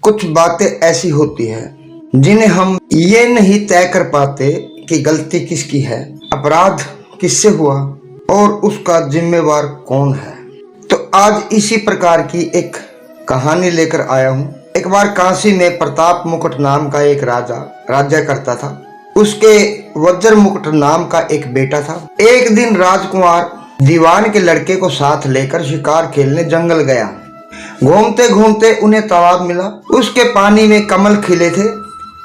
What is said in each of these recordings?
कुछ बातें ऐसी होती हैं जिन्हें हम ये नहीं तय कर पाते कि गलती किसकी है, अपराध किससे हुआ और उसका जिम्मेवार कौन है। तो आज इसी प्रकार की एक कहानी लेकर आया हूँ। एक बार काशी में प्रताप मुकुट नाम का एक राजा राज्य करता था। उसके वज्र मुकुट नाम का एक बेटा था। एक दिन राजकुमार दीवान के लड़के को साथ लेकर शिकार खेलने जंगल गया। घूमते घूमते उन्हें तालाब मिला। उसके पानी में कमल खिले थे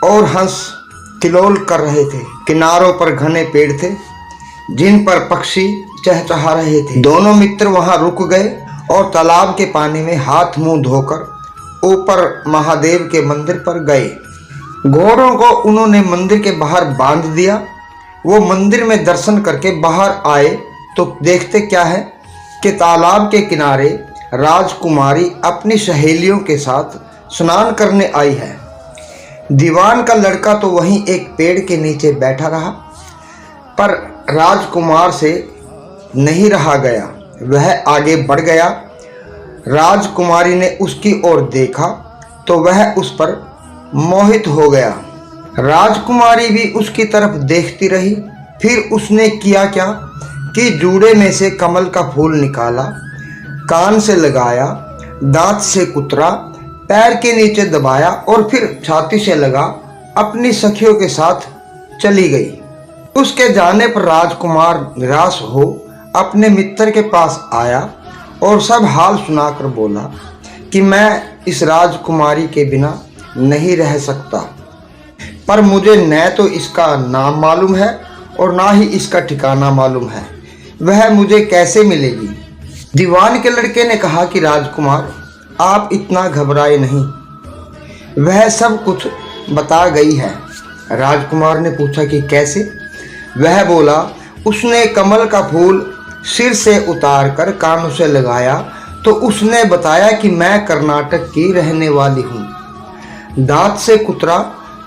और हंस किलोल कर रहे थे। किनारों पर घने पेड़ थे जिन पर पक्षी चहचहा रहे थे। दोनों मित्र वहां रुक गए और तालाब के पानी में हाथ मुंह धोकर ऊपर महादेव के मंदिर पर गए। घोड़ों को उन्होंने मंदिर के बाहर बांध दिया। वो मंदिर में दर्शन करके बाहर आए तो देखते क्या है कि तालाब के किनारे राजकुमारी अपनी सहेलियों के साथ स्नान करने आई है। दीवान का लड़का तो वहीं एक पेड़ के नीचे बैठा रहा, पर राजकुमार से नहीं रहा गया। वह आगे बढ़ गया। राजकुमारी ने उसकी ओर देखा तो वह उस पर मोहित हो गया। राजकुमारी भी उसकी तरफ देखती रही। फिर उसने किया क्या कि जूड़े में से कमल का फूल निकाला, कान से लगाया, दांत से कुतरा, पैर के नीचे दबाया और फिर छाती से लगा अपनी सखियों के साथ चली गई। उसके जाने पर राजकुमार निराश हो अपने मित्र के पास आया और सब हाल सुनाकर बोला कि मैं इस राजकुमारी के बिना नहीं रह सकता, पर मुझे न तो इसका नाम मालूम है और ना ही इसका ठिकाना मालूम है। वह मुझे कैसे मिलेगी? दीवान के लड़के ने कहा कि राजकुमार, आप इतना घबराए नहीं, वह सब कुछ बता गई है। राजकुमार ने पूछा कि कैसे? वह बोला, उसने कमल का फूल सिर से उतार कर कानों से लगाया तो उसने बताया कि मैं कर्नाटक की रहने वाली हूँ। दांत से कुतरा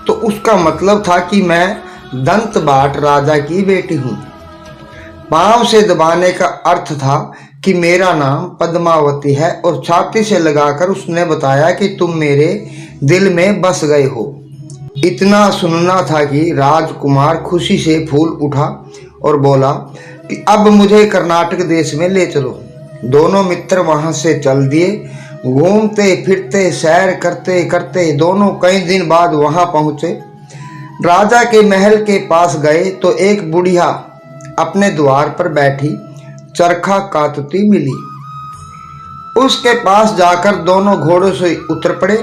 तो उसका मतलब था कि मैं दंतबाट राजा की बेटी हूँ। पांव से दबाने का अर्थ था कि मेरा नाम पद्मावती है और छाती से लगाकर उसने बताया कि तुम मेरे दिल में बस गए हो। इतना सुनना था कि राजकुमार खुशी से फूल उठा और बोला कि अब मुझे कर्नाटक देश में ले चलो। दोनों मित्र वहां से चल दिए। घूमते फिरते सैर करते करते दोनों कई दिन बाद वहां पहुंचे। राजा के महल के पास गए तो एक बुढ़िया अपने द्वार पर बैठी चरखा काटती मिली। उसके पास जाकर दोनों घोड़ों से उतर पड़े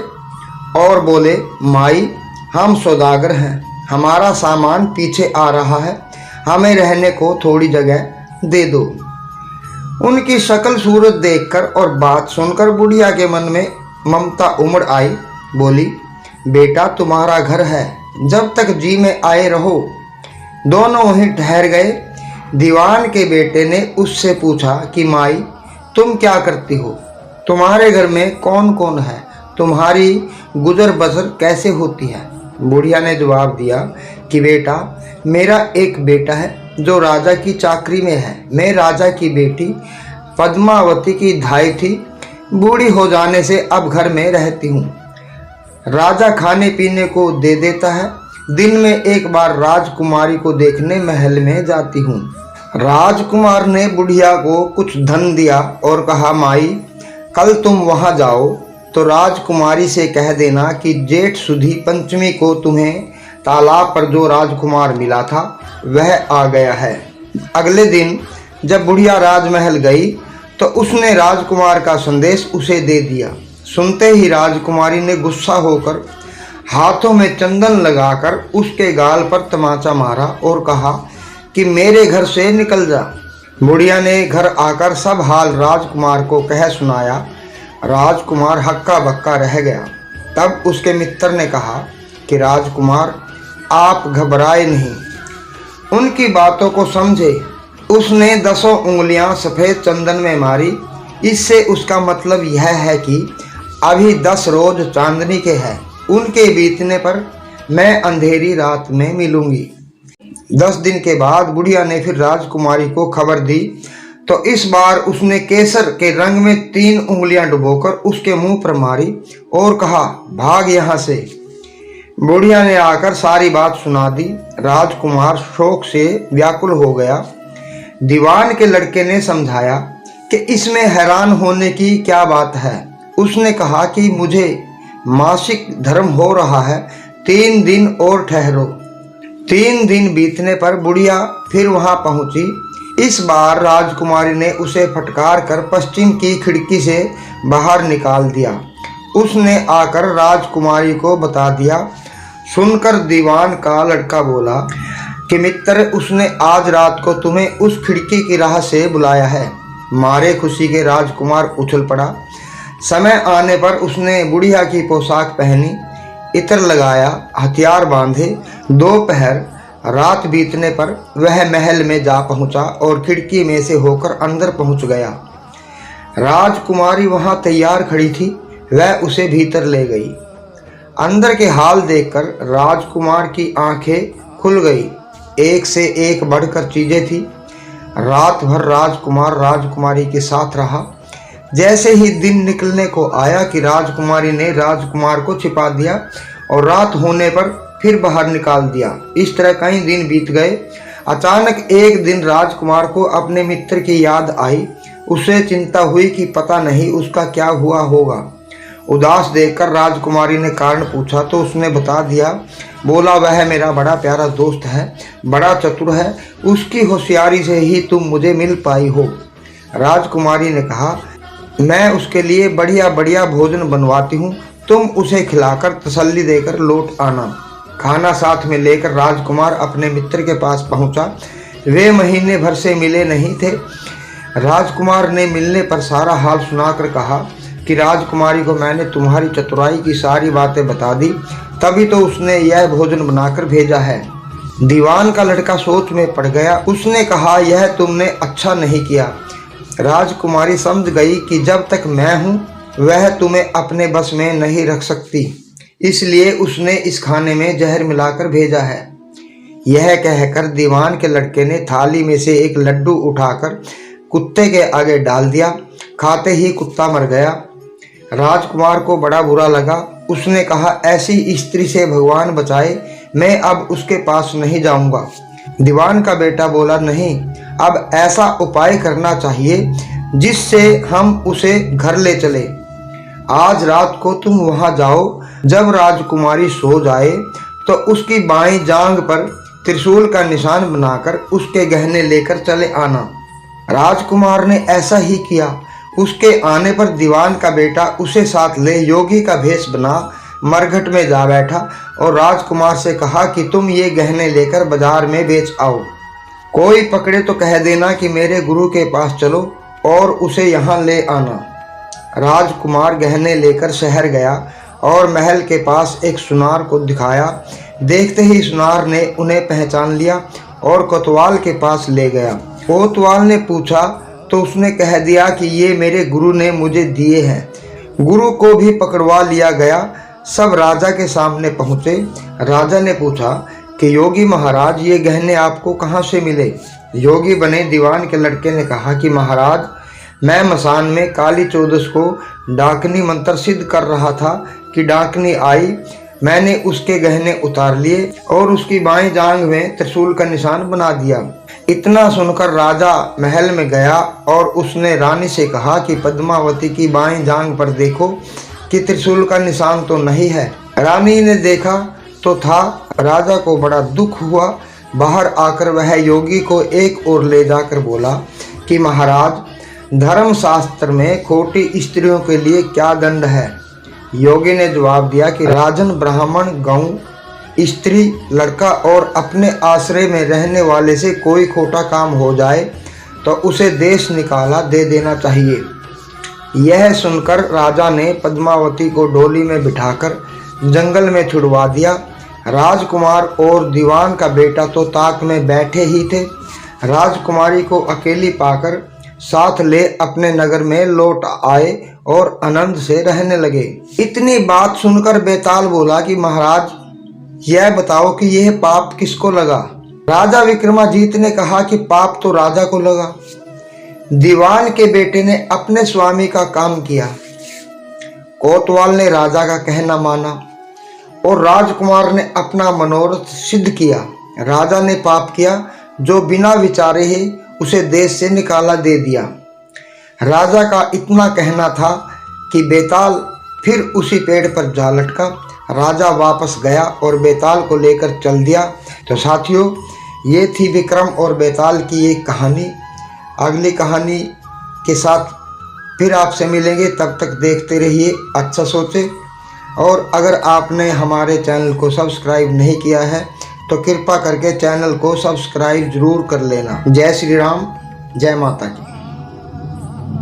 और बोले, माई, हम सौदागर हैं, हमारा सामान पीछे आ रहा है, हमें रहने को थोड़ी जगह दे दो। उनकी शक्ल सूरत देखकर और बात सुनकर बुढ़िया के मन में ममता उमड़ आई। बोली, बेटा, तुम्हारा घर है, जब तक जी में आए रहो। दोनों वहीं ठहर गए। दीवान के बेटे ने उससे पूछा कि माई, तुम क्या करती हो? तुम्हारे घर में कौन कौन है? तुम्हारी गुजर बसर कैसे होती है? बुढ़िया ने जवाब दिया कि बेटा, मेरा एक बेटा है जो राजा की चाकरी में है। मैं राजा की बेटी पद्मावती की धाई थी। बूढ़ी हो जाने से अब घर में रहती हूँ। राजा खाने पीने को दे देता है। दिन में एक बार राजकुमारी को देखने महल में जाती हूँ। राजकुमार ने बुढ़िया को कुछ धन दिया और कहा, माई, कल तुम वहाँ जाओ तो राजकुमारी से कह देना कि जेठ सुधी पंचमी को तुम्हें तालाब पर जो राजकुमार मिला था वह आ गया है। अगले दिन जब बुढ़िया राजमहल गई तो उसने राजकुमार का संदेश उसे दे दिया। सुनते ही राजकुमारी ने गुस्सा होकर हाथों में चंदन लगाकर उसके गाल पर तमाचा मारा और कहा कि मेरे घर से निकल जा। बुढ़िया ने घर आकर सब हाल राजकुमार को कह सुनाया। राजकुमार हक्का बक्का रह गया। तब उसके मित्र ने कहा कि राजकुमार, आप घबराए नहीं, उनकी बातों को समझे। उसने 10 उंगलियां सफ़ेद चंदन में मारी। इससे उसका मतलब यह है कि अभी 10 रोज चांदनी के हैं। उनके बीतने पर मैं अंधेरी रात में मिलूंगी। 10 दिन के बाद बुढ़िया ने फिर राजकुमारी को खबर दी तो इस बार उसने केसर के रंग में 3 उंगलियां डुबोकर उसके मुंह पर मारी और कहा, भाग यहां से। बुढ़िया ने आकर सारी बात सुना दी। राजकुमार शोक से व्याकुल हो गया। दीवान के लड़के ने समझाया कि इसमें हैरान होने की क्या बात है। उसने कहा कि मुझे मासिक धर्म हो रहा है, 3 दिन और ठहरो। 3 दिन बीतने पर बुढ़िया फिर वहां पहुंची। इस बार राजकुमारी ने उसे फटकार कर पश्चिम की खिड़की से बाहर निकाल दिया। उसने आकर राजकुमारी को बता दिया। सुनकर दीवान का लड़का बोला कि मित्र, उसने आज रात को तुम्हें उस खिड़की की राह से बुलाया है। मारे खुशी के राजकुमार उछल पड़ा। समय आने पर उसने बुढ़िया की पोशाक पहनी, इत्र लगाया, हथियार बांधे। दोपहर रात बीतने पर वह महल में जा पहुंचा और खिड़की में से होकर अंदर पहुंच गया। राजकुमारी वहां तैयार खड़ी थी। वह उसे भीतर ले गई। अंदर के हाल देखकर राजकुमार की आंखें खुल गई। एक से एक बढ़कर चीजें थी। रात भर राजकुमार राजकुमारी के साथ रहा। जैसे ही दिन निकलने को आया कि राजकुमारी ने राजकुमार को छिपा दिया और रात होने पर फिर बाहर निकाल दिया। इस तरह कई दिन बीत गए। अचानक एक दिन राजकुमार को अपने मित्र की याद आई। उसे चिंता हुई कि पता नहीं उसका क्या हुआ होगा। उदास देखकर राजकुमारी ने कारण पूछा तो उसने बता दिया। बोला, वह मेरा बड़ा प्यारा दोस्त है, बड़ा चतुर है, उसकी होशियारी से ही तुम मुझे मिल पाई हो। राजकुमारी ने कहा, मैं उसके लिए बढ़िया बढ़िया भोजन बनवाती हूँ, तुम उसे खिलाकर तसल्ली देकर लौट आना। खाना साथ में लेकर राजकुमार अपने मित्र के पास पहुंचा। वे महीने भर से मिले नहीं थे। राजकुमार ने मिलने पर सारा हाल सुनाकर कहा कि राजकुमारी को मैंने तुम्हारी चतुराई की सारी बातें बता दी, तभी तो उसने यह भोजन बनाकर भेजा है। दीवान का लड़का सोच में पड़ गया। उसने कहा, यह तुमने अच्छा नहीं किया। राजकुमारी समझ गई कि जब तक मैं हूँ वह तुम्हें अपने बस में नहीं रख सकती, इसलिए उसने इस खाने में जहर मिलाकर भेजा है। यह कहकर दीवान के लड़के ने थाली में से एक लड्डू उठाकर कुत्ते के आगे डाल दिया। खाते ही कुत्ता मर गया। राजकुमार को बड़ा बुरा लगा। उसने कहा, ऐसी स्त्री से भगवान बचाए, मैं अब उसके पास नहीं जाऊंगा। दीवान का बेटा बोला, नहीं, अब ऐसा उपाय करना चाहिए जिससे हम उसे घर ले चले। आज रात को तुम वहां जाओ। जब राजकुमारी सो जाए तो उसकी बाईं जांघ पर त्रिशूल का निशान बनाकर उसके गहने लेकर चले आना। राजकुमार ने ऐसा ही किया। उसके आने पर दीवान का बेटा उसे साथ ले योगी का भेष बना मरघट में जा बैठा और राजकुमार से कहा कि तुम ये गहने लेकर बाजार में बेच आओ। कोई पकड़े तो कह देना कि मेरे गुरु के पास चलो और उसे यहाँ ले आना। राजकुमार गहने लेकर शहर गया और महल के पास एक सुनार को दिखाया। देखते ही सुनार ने उन्हें पहचान लिया और कोतवाल के पास ले गया। कोतवाल ने पूछा तो उसने कह दिया कि ये मेरे गुरु ने मुझे दिए हैं। गुरु को भी पकड़वा लिया गया। सब राजा के सामने पहुँचे। राजा ने पूछा कि योगी महाराज, ये गहने आपको कहाँ से मिले? योगी बने दीवान के लड़के ने कहा कि महाराज, मैं मसान में काली चौदस को डाकनी मंत्र सिद्ध कर रहा था कि डाकनी आई। मैंने उसके गहने उतार लिए और उसकी बाईं जांघ में त्रिशूल का निशान बना दिया। इतना सुनकर राजा महल में गया और उसने रानी से कहा कि पद्मावती की बाईं जांघ पर देखो कि त्रिशूल का निशान तो नहीं है। रानी ने देखा तो था। राजा को बड़ा दुख हुआ। बाहर आकर वह योगी को एक ओर ले जाकर बोला कि महाराज, धर्मशास्त्र में खोटी स्त्रियों के लिए क्या दंड है? योगी ने जवाब दिया कि राजन, ब्राह्मण, गौ, स्त्री, लड़का और अपने आश्रय में रहने वाले से कोई खोटा काम हो जाए तो उसे देश निकाला दे देना चाहिए। यह सुनकर राजा ने पद्मावती को डोली में बिठाकर जंगल में छुड़वा दिया। राजकुमार और दीवान का बेटा तो ताक में बैठे ही थे। राजकुमारी को अकेली पाकर साथ ले अपने नगर में लौट आए और आनंद से रहने लगे। इतनी बात सुनकर बेताल बोला कि महाराज, यह बताओ कि यह पाप किसको लगा? राजा विक्रमाजीत ने कहा कि पाप तो राजा को लगा। दीवान के बेटे ने अपने स्वामी का काम किया। कोतवाल ने राजा का कहना माना और राजकुमार ने अपना मनोरथ सिद्ध किया। राजा ने पाप किया जो बिना विचारे ही उसे देश से निकाला दे दिया। राजा का इतना कहना था कि बेताल फिर उसी पेड़ पर जा लटका। राजा वापस गया और बेताल को लेकर चल दिया। तो साथियों, ये थी विक्रम और बेताल की एक कहानी। अगली कहानी के साथ फिर आपसे मिलेंगे, तब तक देखते रहिए अच्छा सोचे। और अगर आपने हमारे चैनल को सब्सक्राइब नहीं किया है तो कृपा करके चैनल को सब्सक्राइब जरूर कर लेना। जय श्री राम, जय माता की।